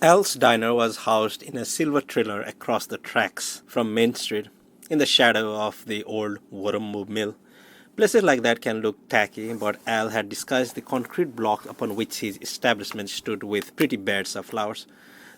Al's Diner was housed in a silver trailer across the tracks from Main Street, in the shadow of the old Wormwood Mill. Places like that can look tacky, but Al had disguised the concrete block upon which his establishment stood with pretty beds of flowers.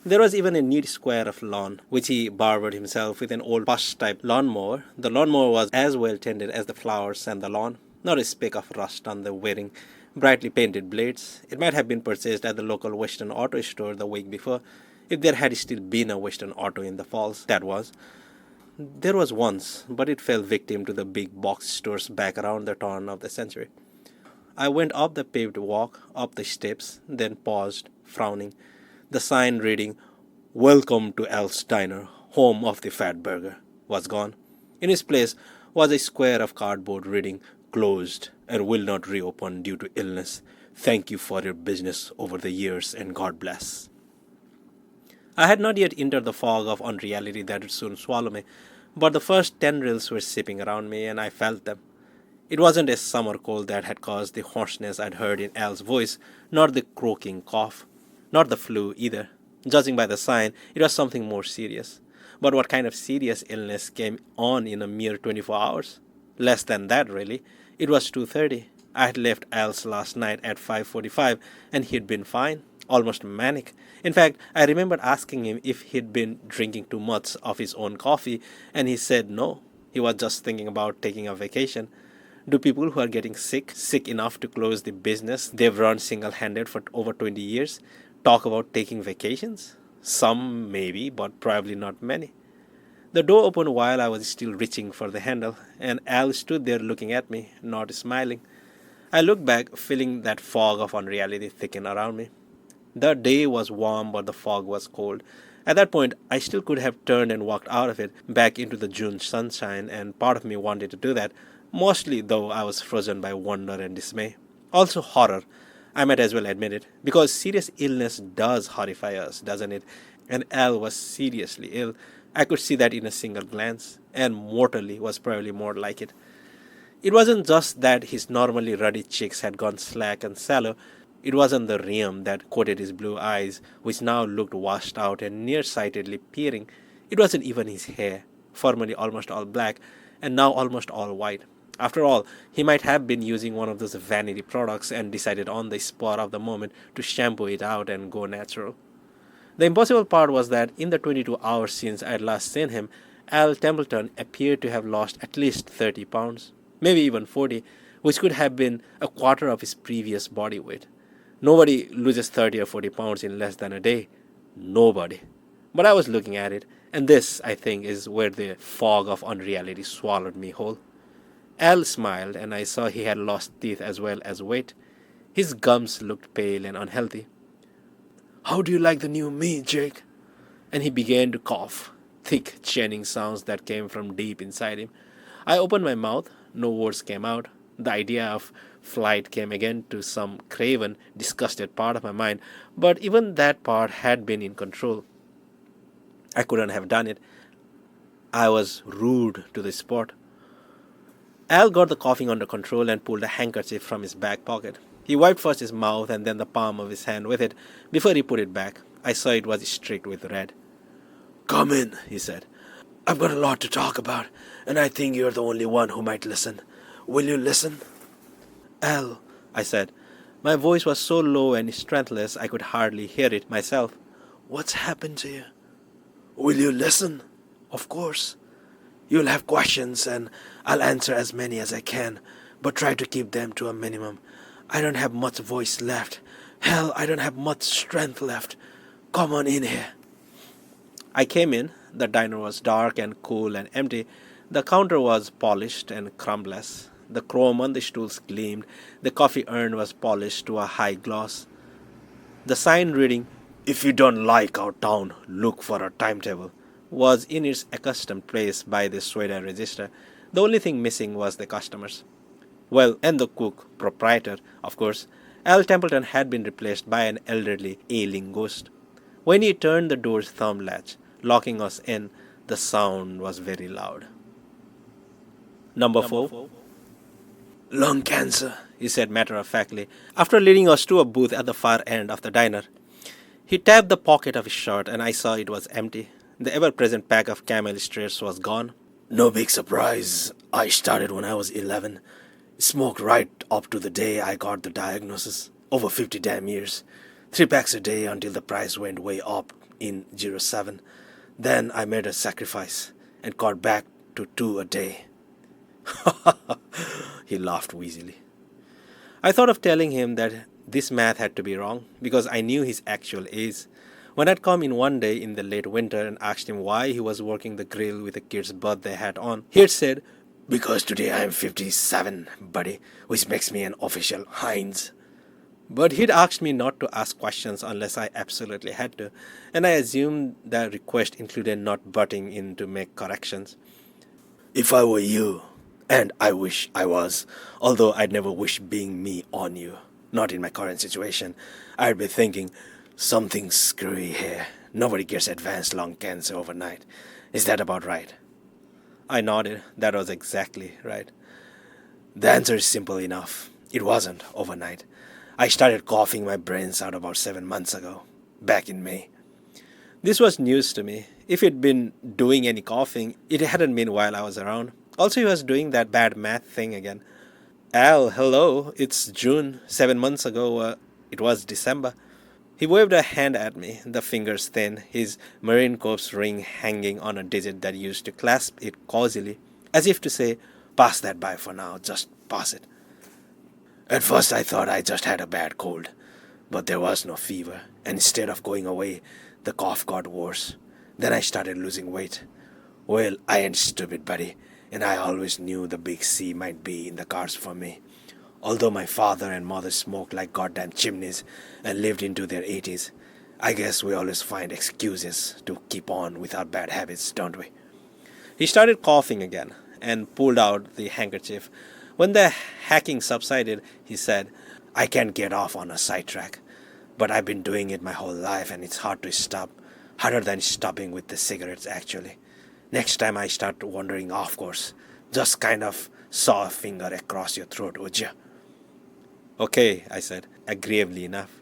There was even a neat square of lawn, which he barbered himself with an old push-type lawnmower. The lawnmower was as well tended as the flowers and the lawn, not a speck of rust on the wearing brightly painted blades. It might have been purchased at the local Western Auto store the week before, if there had still been a Western Auto in the Falls, that was. There was once, but it fell victim to the big box stores back around the turn of the century. I went up the paved walk, up the steps, then paused, frowning. The sign reading, "Welcome to Al's Diner, home of the fat burger," was gone. In its place was a square of cardboard reading, "Closed and will not reopen due to illness. Thank you for your business over the years and God bless." I had not yet entered the fog of unreality that would soon swallow me, but the first tendrils were slipping around me and I felt them. It wasn't a summer cold that had caused the hoarseness I'd heard in Al's voice, nor the croaking cough, not the flu either. Judging by the sign, it was something more serious. But what kind of serious illness came on in a mere 24 hours? Less than that, really. It was 2:30. I had left Al's last night at 5:45, and he'd been fine, almost manic. In fact, I remembered asking him if he'd been drinking too much of his own coffee, and he said no. He was just thinking about taking a vacation. Do people who are getting sick enough to close the business they've run single-handed for over 20 years, talk about taking vacations? Some maybe, but probably not many. The door opened while I was still reaching for the handle, and Al stood there looking at me, not smiling. I looked back, feeling that fog of unreality thicken around me. The day was warm, but the fog was cold. At that point, I still could have turned and walked out of it, back into the June sunshine, and part of me wanted to do that, mostly though I was frozen by wonder and dismay. Also horror, I might as well admit it, because serious illness does horrify us, doesn't it? And Al was seriously ill. I could see that in a single glance, and mortally was probably more like it. It wasn't just that his normally ruddy cheeks had gone slack and sallow, it wasn't the rheum that coated his blue eyes, which now looked washed out and nearsightedly peering. It wasn't even his hair, formerly almost all black, and now almost all white. After all, he might have been using one of those vanity products and decided on the spur of the moment to shampoo it out and go natural. The impossible part was that in the 22 hours since I had last seen him, Al Templeton appeared to have lost at least 30 pounds, maybe even 40, which could have been a quarter of his previous body weight. Nobody loses 30 or 40 pounds in less than a day. Nobody. But I was looking at it, and this, I think, is where the fog of unreality swallowed me whole. Al smiled, and I saw he had lost teeth as well as weight. His gums looked pale and unhealthy. "How do you like the new me, Jake?" And he began to cough, thick, churning sounds that came from deep inside him. I opened my mouth. No words came out. The idea of flight came again to some craven, disgusted part of my mind, but even that part had been in control. I couldn't have done it. I was rude to the spot. Al got the coughing under control and pulled a handkerchief from his back pocket. He wiped first his mouth and then the palm of his hand with it before he put it back. I saw it was streaked with red. "Come in," he said. "I've got a lot to talk about, and I think you're the only one who might listen. Will you listen?" "Al," I said. My voice was so low and strengthless I could hardly hear it myself. "What's happened to you?" "Will you listen?" "Of course." "You'll have questions, and I'll answer as many as I can, but try to keep them to a minimum. I don't have much voice left. Hell, I don't have much strength left. Come on in here." I came in. The diner was dark and cool and empty. The counter was polished and crumbless. The chrome on the stools gleamed. The coffee urn was polished to a high gloss. The sign reading, "If you don't like our town, look for a timetable," was in its accustomed place by the Sweden register. The only thing missing was the customers. Well, and the cook, proprietor, of course. Al Templeton had been replaced by an elderly, ailing ghost. When he turned the door's thumb latch, locking us in, the sound was very loud. Number 4. "Lung cancer," he said matter-of-factly, after leading us to a booth at the far end of the diner. He tapped the pocket of his shirt, and I saw it was empty. The ever-present pack of Camel Strays was gone. No big surprise. I started when I was 11. Smoked right up to the day I got the diagnosis. Over 50 damn years. 3 packs a day until the price went way up in '07. Then I made a sacrifice and got back to 2 a day. He laughed wheezily. I thought of telling him that this math had to be wrong because I knew his actual age. When I'd come in one day in the late winter and asked him why he was working the grill with a kid's birthday hat on, he had said, Because today I am 57, buddy, which makes me an official Heinz. But he'd asked me not to ask questions unless I absolutely had to, and I assumed the request included not butting in to make corrections. If I were you, and I wish I was, although I'd never wish being me on you, not in my current situation, I'd be thinking, something's screwy here. Nobody gets advanced lung cancer overnight. Is that about right? I nodded. That was exactly right. The answer is simple enough. It wasn't overnight. I started coughing my brains out about 7 months ago, back in May. This was news to me. If he'd been doing any coughing, it hadn't been while I was around. Also, he was doing that bad math thing again. Al, hello, it's June. 7 months ago, it was December. He waved a hand at me, the fingers thin, his Marine Corps ring hanging on a digit that used to clasp it cozily, as if to say, pass that by for now, just pass it. At first I thought I just had a bad cold, but there was no fever, and instead of going away, the cough got worse. Then I started losing weight. Well, I ain't stupid, buddy, and I always knew the big C might be in the cards for me. Although my father and mother smoked like goddamn chimneys and lived into their 80s, I guess we always find excuses to keep on with our bad habits, don't we? He started coughing again and pulled out the handkerchief. When the hacking subsided, he said, I can't get off on a sidetrack, but I've been doing it my whole life and it's hard to stop. Harder than stopping with the cigarettes, actually. Next time I start wandering off course, just kind of saw a finger across your throat, would you? Okay, I said, agreeably enough.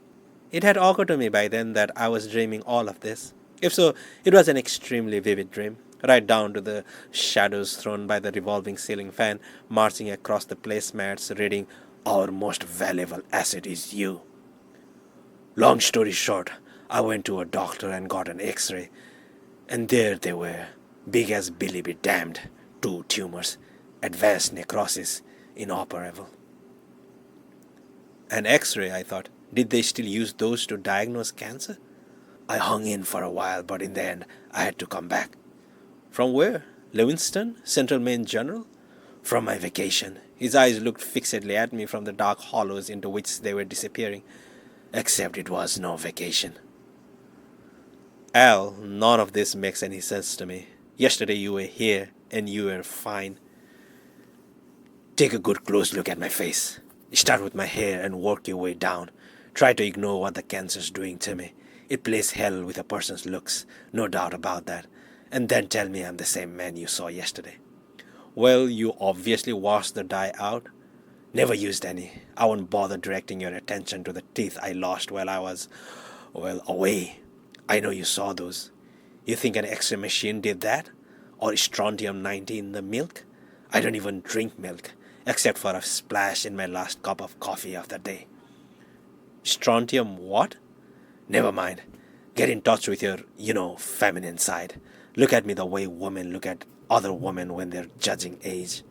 It had occurred to me by then that I was dreaming all of this. If so, it was an extremely vivid dream, right down to the shadows thrown by the revolving ceiling fan marching across the placemats reading, Our most valuable asset is you. Long story short, I went to a doctor and got an x-ray, and there they were, big as Billy be damned, 2 tumors, advanced necrosis, inoperable. An x-ray, I thought. Did they still use those to diagnose cancer? I hung in for a while, but in the end, I had to come back. From where? Lewiston? Central Maine General? From my vacation. His eyes looked fixedly at me from the dark hollows into which they were disappearing. Except it was no vacation. Al, none of this makes any sense to me. Yesterday you were here, and you were fine. Take a good close look at my face. Start with my hair and work your way down. Try to ignore what the cancer's doing to me. It plays hell with a person's looks, no doubt about that. And then tell me I'm the same man you saw yesterday. Well, you obviously washed the dye out. Never used any. I won't bother directing your attention to the teeth I lost while I was, away. I know you saw those. You think an X-ray machine did that? Or strontium-90 in the milk? I don't even drink milk, except for a splash in my last cup of coffee of the day. Strontium what? Never mind. Get in touch with your, feminine side. Look at me the way women look at other women when they're judging age.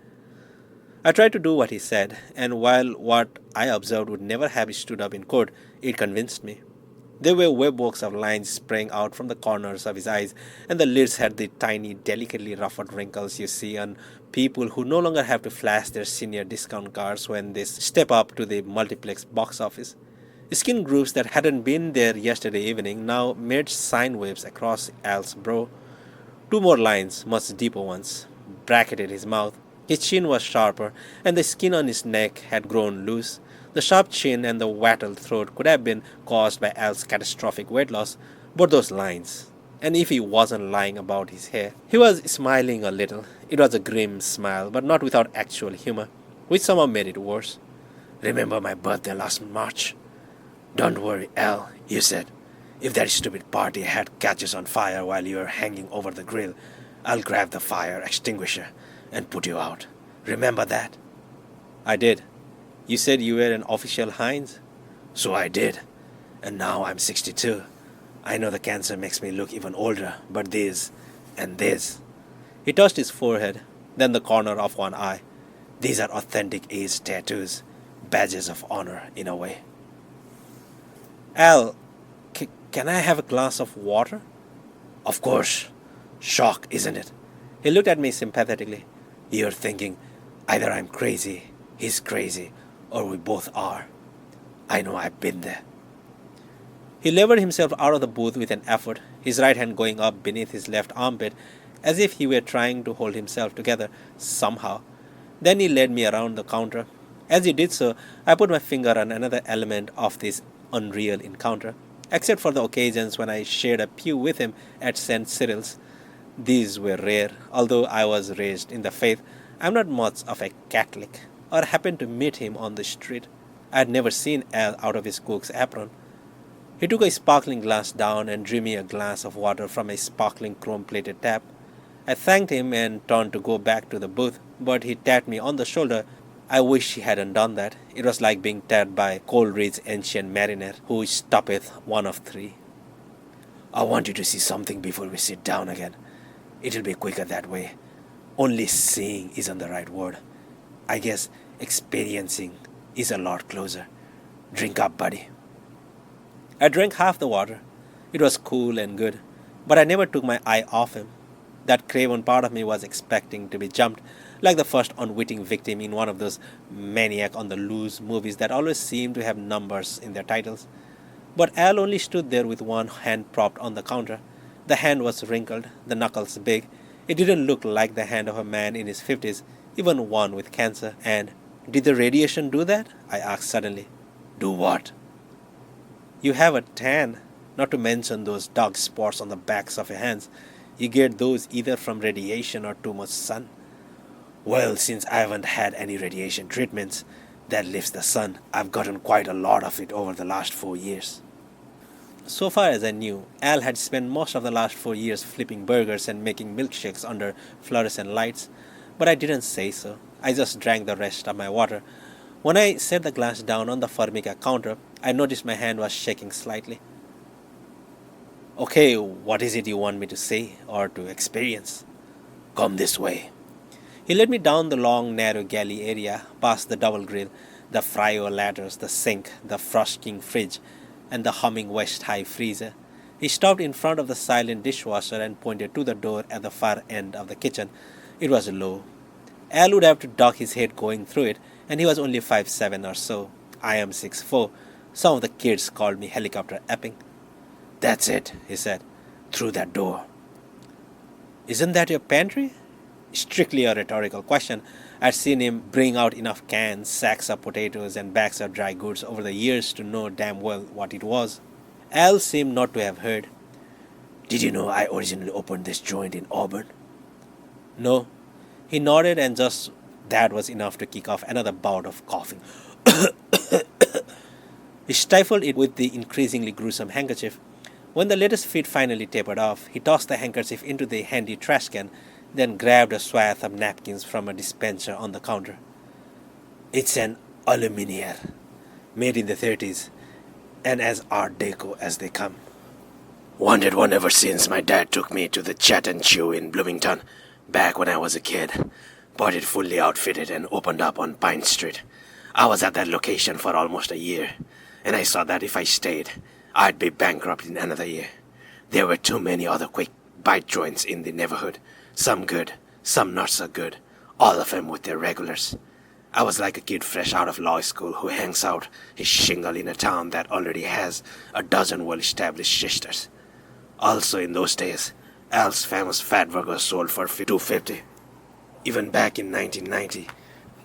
I tried to do what he said, and while what I observed would never have stood up in court, it convinced me. There were webworks of lines spraying out from the corners of his eyes, and the lids had the tiny, delicately ruffled wrinkles you see on people who no longer have to flash their senior discount cards when they step up to the multiplex box office. Skin grooves that hadn't been there yesterday evening now made sine waves across Al's brow. 2 more lines, much deeper ones, bracketed his mouth. His chin was sharper, and the skin on his neck had grown loose. The sharp chin and the wattled throat could have been caused by Al's catastrophic weight loss, but those lines. And if he wasn't lying about his hair, he was smiling a little. It was a grim smile, but not without actual humor, which somehow made it worse. Remember my birthday last March? Don't worry, Al, you said. If that stupid party hat catches on fire while you're hanging over the grill, I'll grab the fire extinguisher and put you out. Remember that? I did. You said you were an official Heinz? So I did. And now I'm 62. I know the cancer makes me look even older, but this and this. He touched his forehead, then the corner of one eye. These are authentic age tattoos, badges of honor in a way. Al, can I have a glass of water? Of course. Shock, isn't it? He looked at me sympathetically. You're thinking, either I'm crazy, he's crazy, or we both are. I know I've been there. He levered himself out of the booth with an effort, his right hand going up beneath his left armpit, as if he were trying to hold himself together somehow. Then he led me around the counter. As he did so, I put my finger on another element of this unreal encounter. Except for the occasions when I shared a pew with him at St. Cyril's. These were rare, although I was raised in the faith. I'm not much of a Catholic, or happened to meet him on the street. I had never seen Al out of his cook's apron. He took a sparkling glass down and drew me a glass of water from a sparkling chrome-plated tap. I thanked him and turned to go back to the booth, but he tapped me on the shoulder. I wish he hadn't done that. It was like being tapped by Coleridge's Ancient Mariner, who stoppeth one of three. I want you to see something before we sit down again. It'll be quicker that way. Only seeing isn't the right word. I guess experiencing is a lot closer. Drink up, buddy. I drank half the water. It was cool and good, but I never took my eye off him. That craven part of me was expecting to be jumped, like the first unwitting victim in one of those maniac on the loose movies that always seem to have numbers in their titles. But Al only stood there with one hand propped on the counter. The hand was wrinkled, the knuckles big. It didn't look like the hand of a man in his 50s, even one with cancer. And did the radiation do that? I asked suddenly. Do what? You have a tan, not to mention those dark spots on the backs of your hands. You get those either from radiation or too much sun. Well, since I haven't had any radiation treatments that lifts the sun, I've gotten quite a lot of it over the last 4 years. So far as I knew, Al had spent most of the last 4 years flipping burgers and making milkshakes under fluorescent lights, but I didn't say so. I just drank the rest of my water. When I set the glass down on the Formica counter, I noticed my hand was shaking slightly. Okay, what is it you want me to say or to experience? Come this way. He led me down the long, narrow galley area, past the double grill, the fryo ladders, the sink, the Frost King fridge, and the humming West High freezer. He stopped in front of the silent dishwasher and pointed to the door at the far end of the kitchen. It was low. Al would have to duck his head going through it, and he was only 5'7" or so. I am 6'4". Some of the kids called me Helicopter Epping. That's it, he said. Through that door. Isn't that your pantry? Strictly a rhetorical question. I'd seen him bring out enough cans, sacks of potatoes, and bags of dry goods over the years to know damn well what it was. Al seemed not to have heard. Did you know I originally opened this joint in Auburn? No. He nodded, and just that was enough to kick off another bout of coughing. He stifled it with the increasingly gruesome handkerchief. When the latest fit finally tapered off, he tossed the handkerchief into the handy trash can, then grabbed a swath of napkins from a dispenser on the counter. It's an Aluminaire, made in the 30s, and as Art Deco as they come. Wanted one ever since my dad took me to the Chat and Chew in Bloomington, back when I was a kid. Bought it fully outfitted and opened up on Pine Street. I was at that location for almost a year, and I saw that if I stayed, I'd be bankrupt in another year. There were too many other quick bite joints in the neighborhood. Some good, some not so good, all of them with their regulars. I was like a kid fresh out of law school who hangs out his shingle in a town that already has a dozen well-established shisters. Also in those days, Al's famous fat burger sold for $2.50. Even back in 1990,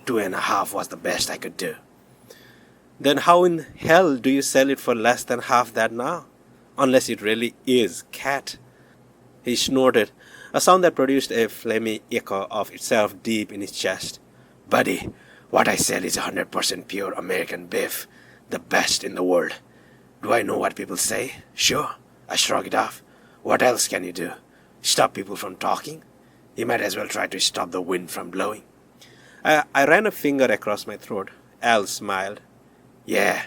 2.5 was the best I could do. Then how in hell do you sell it for less than half that now? Unless it really is cat. He snorted, a sound that produced a phlegmy echo of itself deep in his chest. Buddy, what I sell is 100% pure American beef, the best in the world. Do I know what people say? Sure. I shrugged it off. What else can you do? Stop people from talking? You might as well try to stop the wind from blowing. I ran a finger across my throat. Al smiled. Yeah,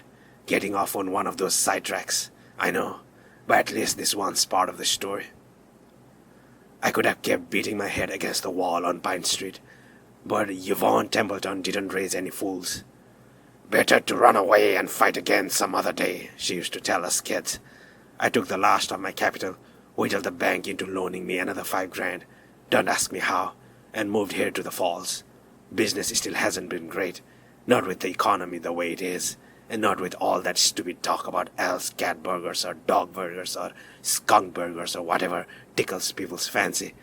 getting off on one of those sidetracks. I know, but at least this one's part of the story. I could have kept beating my head against the wall on Pine Street, but Yvonne Templeton didn't raise any fools. Better to run away and fight again some other day, she used to tell us kids. I took the last of my capital, wheedled the bank into loaning me another $5,000, don't ask me how, and moved here to the Falls. Business still hasn't been great, not with the economy the way it is, and not with all that stupid talk about Al's cat burgers or dog burgers or skunk burgers or whatever tickles people's fancy.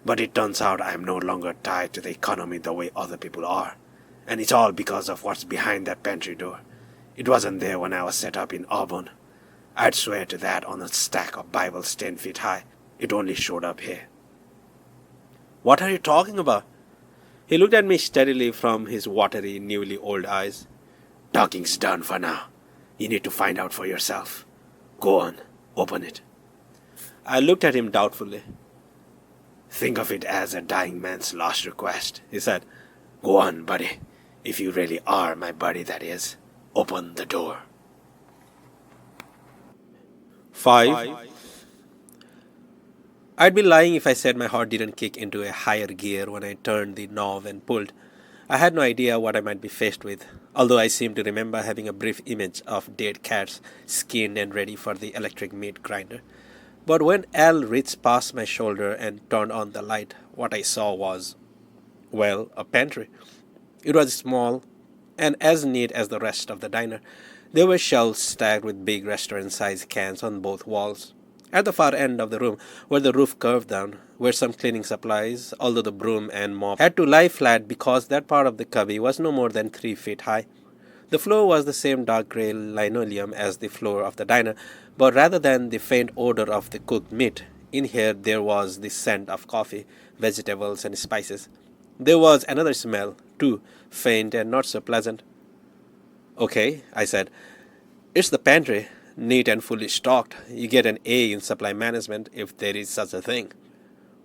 But it turns out I'm no longer tied to the economy the way other people are. And it's all because of what's behind that pantry door. It wasn't there when I was set up in Auburn. I'd swear to that on a stack of Bibles 10 feet high. It only showed up here. What are you talking about? He looked at me steadily from his watery, newly old eyes. Talking's done for now. You need to find out for yourself. Go on, open it. I looked at him doubtfully. Think of it as a dying man's last request, he said. Go on, buddy. If you really are my buddy, that is. Open the door. 5. I'd be lying if I said my heart didn't kick into a higher gear when I turned the knob and pulled. I had no idea what I might be faced with, although I seem to remember having a brief image of dead cats skinned and ready for the electric meat grinder. But when Al reached past my shoulder and turned on the light, what I saw was, well, a pantry. It was small and as neat as the rest of the diner. There were shelves stacked with big restaurant-sized cans on both walls. At the far end of the room, where the roof curved down, were some cleaning supplies, although the broom and mop had to lie flat because that part of the cubby was no more than 3 feet high. The floor was the same dark gray linoleum as the floor of the diner, but rather than the faint odor of the cooked meat, in here there was the scent of coffee, vegetables, and spices. There was another smell, too, faint and not so pleasant. Okay, I said. It's the pantry, neat and fully stocked. You get an A in supply management if there is such a thing.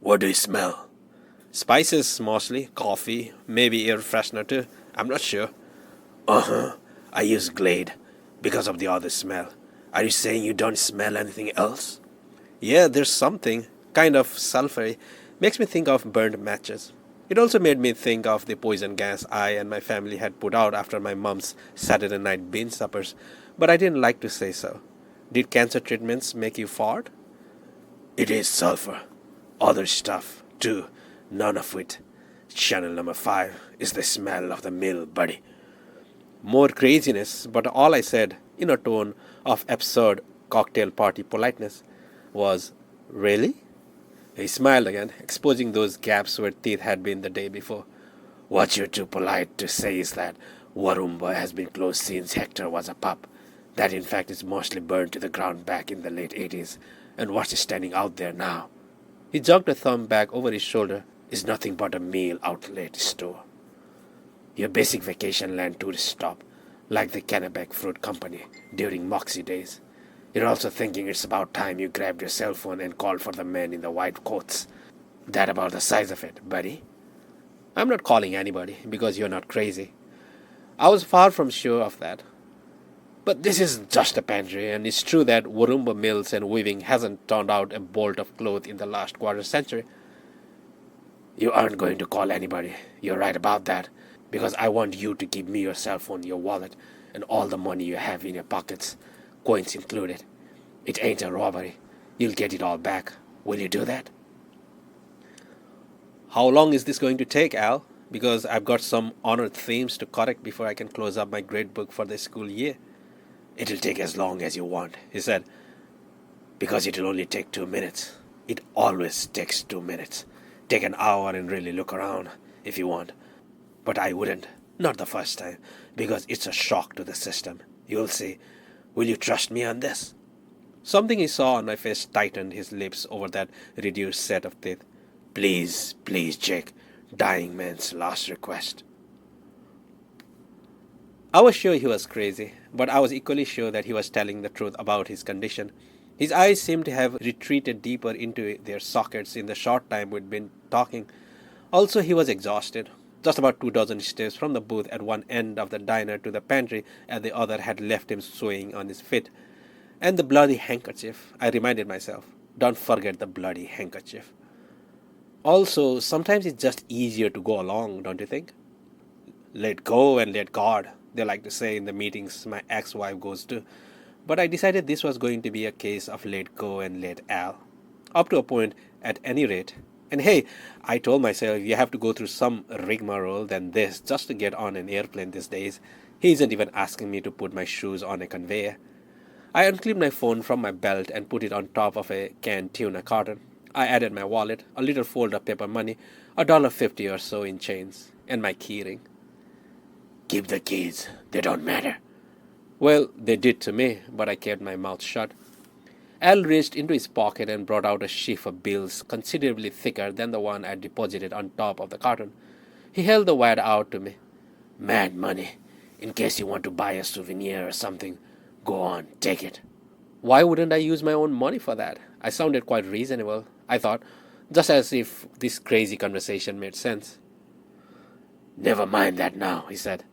What do you smell? Spices, mostly. Coffee, maybe air freshener too. I'm not sure. Uh-huh. I use Glade because of the other smell. Are you saying you don't smell anything else? Yeah, there's something. Kind of sulfury. Makes me think of burned matches. It also made me think of the poison gas I and my family had put out after my mom's Saturday night bean suppers, but I didn't like to say so. Did cancer treatments make you fart? It is sulfur. Other stuff, too. None of it. Channel number 5 is the smell of the mill, buddy. More craziness, but all I said, in a tone of absurd cocktail party politeness, was, Really? He smiled again, exposing those gaps where teeth had been the day before. What you're too polite to say is that Warumba has been closed since Hector was a pup. That, in fact, is mostly burned to the ground back in the late 80s. And what's standing out there now? He jogged a thumb back over his shoulder. Is nothing but a meal outlet store. Your basic vacation land tourist stop, like the Kennebec Fruit Company during Moxie days. You're also thinking it's about time you grabbed your cell phone and called for the men in the white coats. That about the size of it, buddy? I'm not calling anybody because you're not crazy. I was far from sure of that. But this is just a pantry, and it's true that Warumba Mills and Weaving hasn't turned out a bolt of cloth in the last quarter century. You aren't going to call anybody. You're right about that, because I want you to give me your cell phone, your wallet, and all the money you have in your pockets, coins included. It ain't a robbery. You'll get it all back. Will you do that? How long is this going to take, Al? Because I've got some honored themes to correct before I can close up my grade book for the school year. It'll take as long as you want, he said, because it'll only take 2 minutes. It always takes 2 minutes. Take an hour and really look around if you want. But I wouldn't. Not the first time, because it's a shock to the system. You'll see. Will you trust me on this? Something he saw on my face tightened his lips over that reduced set of teeth. Please, please, Jake. Dying man's last request. I was sure he was crazy, but I was equally sure that he was telling the truth about his condition. His eyes seemed to have retreated deeper into their sockets in the short time we'd been talking. Also, he was exhausted. Just about 2 dozen steps from the booth at one end of the diner to the pantry at the other had left him swaying on his feet. And the bloody handkerchief, I reminded myself. Don't forget the bloody handkerchief. Also, sometimes it's just easier to go along, don't you think? Let go and let God, they like to say in the meetings my ex-wife goes to. But I decided this was going to be a case of let go and let Al. Up to a point, at any rate. And hey, I told myself you have to go through some rigmarole than this just to get on an airplane these days. He isn't even asking me to put my shoes on a conveyor. I unclipped my phone from my belt and put it on top of a canned tuna carton. I added my wallet, a little fold of paper money, $1.50 or so in change, and my keyring. Keep the keys, they don't matter. Well, they did to me, but I kept my mouth shut. Al reached into his pocket and brought out a sheaf of bills considerably thicker than the one I deposited on top of the carton. He held the wad out to me. Mad money. In case you want to buy a souvenir or something, go on, take it. Why wouldn't I use my own money for that? I sounded quite reasonable, I thought, just as if this crazy conversation made sense. Never mind that now, he said.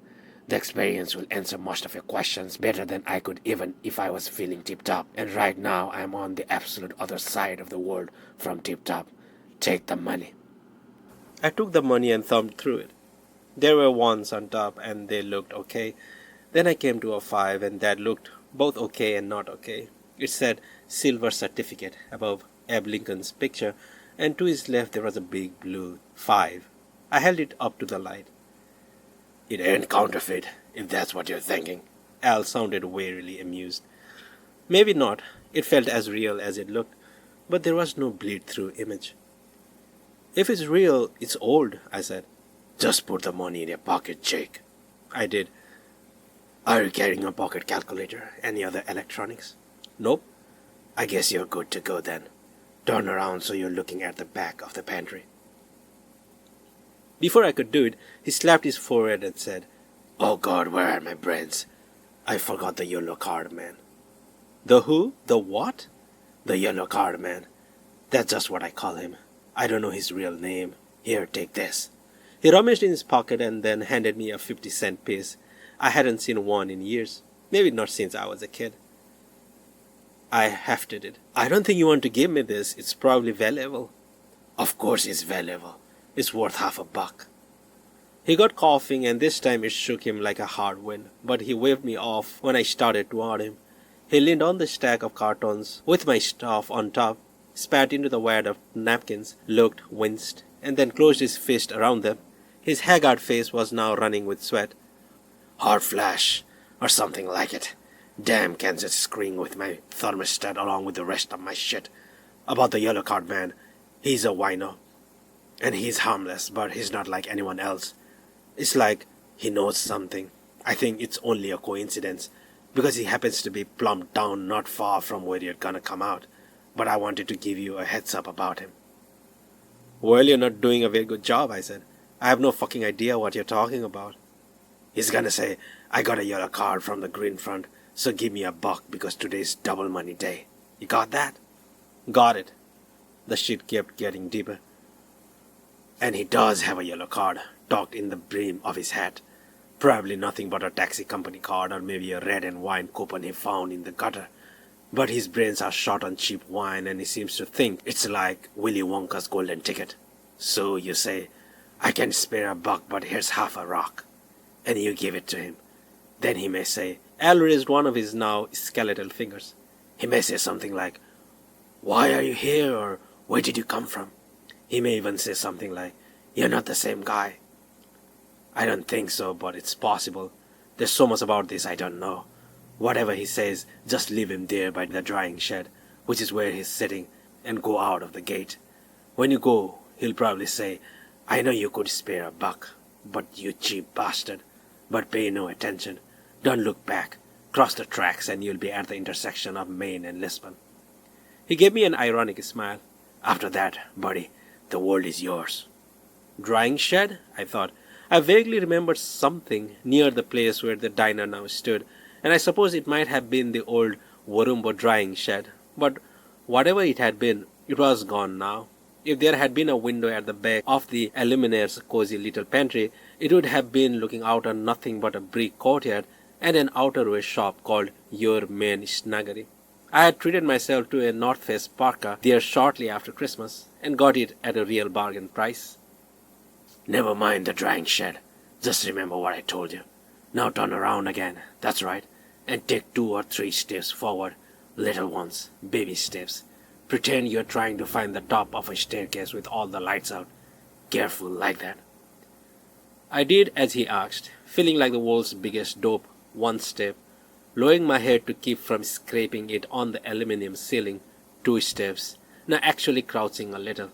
The experience will answer most of your questions better than I could even if I was feeling tip-top. And right now I'm on the absolute other side of the world from tip-top. Take the money. I took the money and thumbed through it. There were ones on top and they looked okay. Then I came to a 5 and that looked both okay and not okay. It said silver certificate above Abe Lincoln's picture, and to his left there was a big blue 5. I held it up to the light. It ain't counterfeit, if that's what you're thinking. Al sounded wearily amused. Maybe not. It felt as real as it looked, but there was no bleed-through image. If it's real, it's old, I said. Just put the money in your pocket, Jake. I did. Are you carrying a pocket calculator? Any other electronics? Nope. I guess you're good to go then. Turn around so you're looking at the back of the pantry. Before I could do it, he slapped his forehead and said, Oh God, where are my brains? I forgot the yellow card man. The who? The what? The yellow card man. That's just what I call him. I don't know his real name. Here, take this. He rummaged in his pocket and then handed me a 50-cent piece. I hadn't seen one in years. Maybe not since I was a kid. I hefted it. I don't think you want to give me this. It's probably valuable. Of course it's valuable. It's worth $50. He got coughing and this time it shook him like a hard wind, but he waved me off when I started toward him. He leaned on the stack of cartons with my stuff on top, spat into the wad of napkins, looked, winced, and then closed his fist around them. His haggard face was now running with sweat. Hard flash, or something like it. Damn Kansas screwing with my thermostat along with the rest of my shit. About the yellow card man, he's a wino. And he's harmless, but he's not like anyone else. It's like he knows something. I think it's only a coincidence, because he happens to be plumped down not far from where you're gonna come out. But I wanted to give you a heads up about him. Well, you're not doing a very good job, I said. I have no fucking idea what you're talking about. He's gonna say, I got a yellow card from the green front, so give me $1 because today's double money day. You got that? Got it. The shit kept getting deeper. And he does have a yellow card, tucked in the brim of his hat. Probably nothing but a taxi company card or maybe a red and wine coupon he found in the gutter. But his brains are shot on cheap wine and he seems to think it's like Willy Wonka's golden ticket. So you say, I can spare $1 but here's half a rock. And you give it to him. Then he may say, Al raised one of his now skeletal fingers. He may say something like, Why are you here? Or where did you come from? He may even say something like, You're not the same guy. I don't think so, but it's possible. There's so much about this I don't know. Whatever he says, just leave him there by the drying shed, which is where he's sitting, and go out of the gate. When you go, he'll probably say, I know you could spare $1, but you cheap bastard. But pay no attention. Don't look back. Cross the tracks and you'll be at the intersection of Maine and Lisbon. He gave me an ironic smile. After that, buddy, the world is yours. Drying shed? I thought. I vaguely remembered something near the place where the diner now stood, and I suppose it might have been the old Warumbo drying shed. But whatever it had been, it was gone now. If there had been a window at the back of the Illumineer's cozy little pantry, it would have been looking out on nothing but a brick courtyard and an outerwear shop called Your Main Snuggery. I had treated myself to a North Face parka there shortly after Christmas and got it at a real bargain price. Never mind the drying shed. Just remember what I told you. Now turn around again, that's right, and take 2 or 3 steps forward. Little ones, baby steps. Pretend you're trying to find the top of a staircase with all the lights out. Careful, like that. I did as he asked, feeling like the world's biggest dope, 1 step, lowering my head to keep from scraping it on the aluminum ceiling, 2 steps, now actually crouching a little.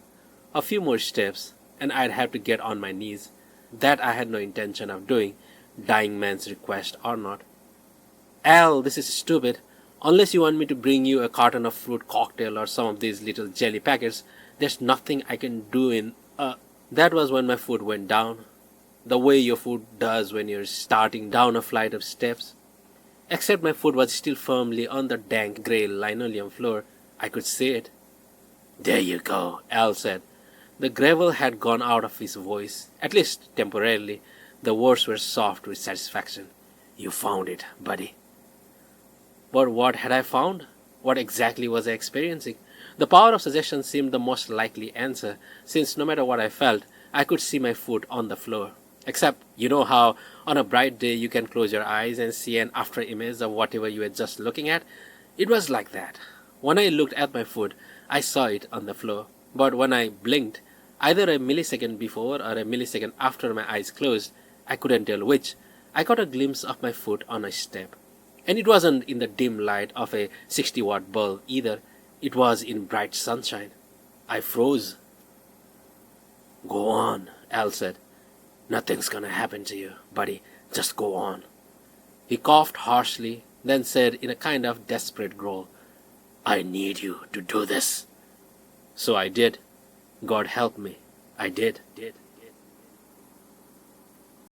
A few more steps, and I'd have to get on my knees. That I had no intention of doing, dying man's request or not. Al, this is stupid. Unless you want me to bring you a carton of fruit cocktail or some of these little jelly packets, there's nothing I can do in That was when my foot went down, the way your foot does when you're starting down a flight of steps. Except my foot was still firmly on the dank grey linoleum floor, I could see it. There you go, Al said. The gravel had gone out of his voice, at least temporarily. The words were soft with satisfaction. You found it, buddy. But what had I found? What exactly was I experiencing? The power of suggestion seemed the most likely answer, since no matter what I felt, I could see my foot on the floor. Except, you know how on a bright day you can close your eyes and see an after image of whatever you were just looking at? It was like that. When I looked at my foot, I saw it on the floor. But when I blinked, either a millisecond before or a millisecond after my eyes closed, I couldn't tell which, I caught a glimpse of my foot on a step. And it wasn't in the dim light of a 60-watt bulb either. It was in bright sunshine. I froze. Go on, Al said. Nothing's gonna happen to you, buddy. Just go on. He coughed harshly, then said in a kind of desperate growl, I need you to do this. So I did. God help me. I did.